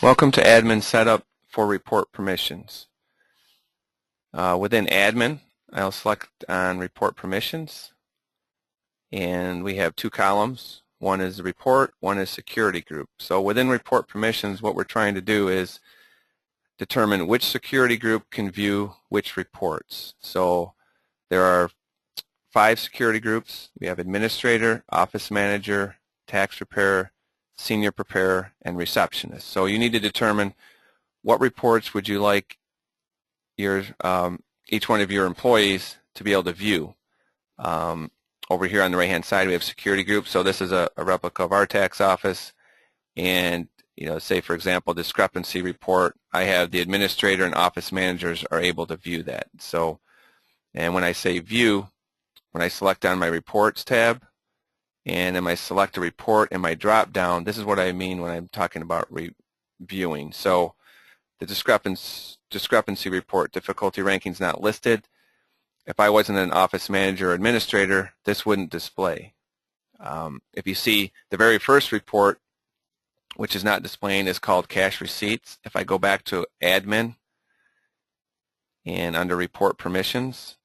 Welcome to Admin Setup for Report Permissions. Within Admin, I'll select on Report Permissions, and we have two columns. One is the report, one is security group. So within Report Permissions, what we're trying to do is determine which security group can view which reports. So there are 5 security groups. We have Administrator, Office Manager, Tax Preparer, Senior Preparer, and Receptionist. So you need to determine what reports would you like your each one of your employees to be able to view. Over here on the right-hand side, we have security groups. So this is a replica of our tax office. And say for example, discrepancy report. I have the administrator and office managers are able to view that. So, and when I say view, when I select on my reports tab, and then I select a report in my drop-down, this is what I mean when I'm talking about reviewing. So the discrepancy report, difficulty ranking is not listed. If I wasn't an office manager or administrator, this wouldn't display. If you see the very first report, which is not displaying, is called cash receipts. If I go back to admin and under report permissions,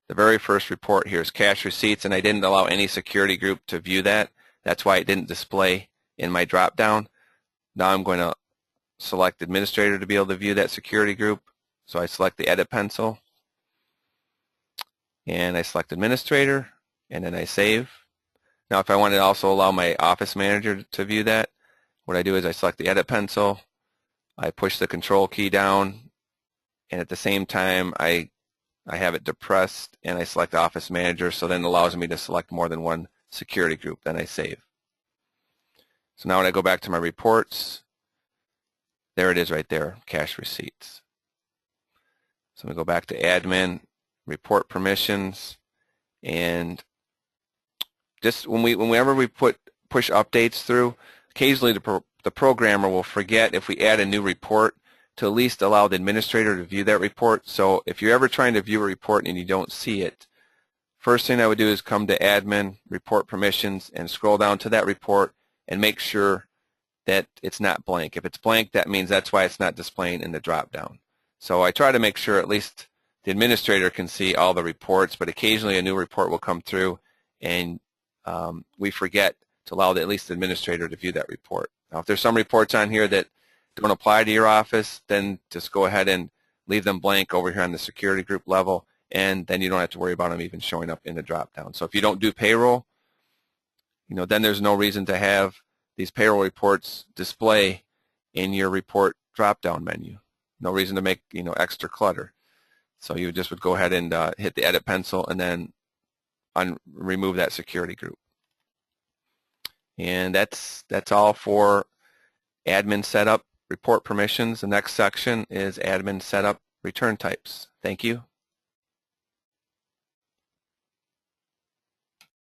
the very first report here is cash receipts, and I didn't allow any security group to view that. That's why it didn't display in my drop-down. Now I'm going to select administrator to be able to view that security group. So I select the edit pencil, and I select administrator, and then I save. Now if I wanted to also allow my office manager to view that, what I do is I select the edit pencil, I push the control key down, and at the same time I have it depressed, and I select office manager, so then it allows me to select more than one security group. Then I save. So now when I go back to my reports, there it is right there, cash receipts. So I'm going to go back to admin, report permissions, and just whenever we push updates through, occasionally the programmer will forget, if we add a new report, to at least allow the administrator to view that report. So if you're ever trying to view a report and you don't see it, first thing I would do is come to admin, report permissions, and scroll down to that report and make sure that it's not blank. If it's blank, that means that's why it's not displaying in the drop-down. So I try to make sure at least the administrator can see all the reports, but occasionally a new report will come through, and we forget to allow at least the administrator to view that report. Now if there's some reports on here that don't apply to your office, then just go ahead and leave them blank over here on the security group level, and then you don't have to worry about them even showing up in the drop-down. So if you don't do payroll, then there's no reason to have these payroll reports display in your report drop-down menu. No reason to make extra clutter. So you just would go ahead and hit the edit pencil and then remove that security group. And that's all for admin setup, report permissions. The next section is admin setup, return types. Thank you.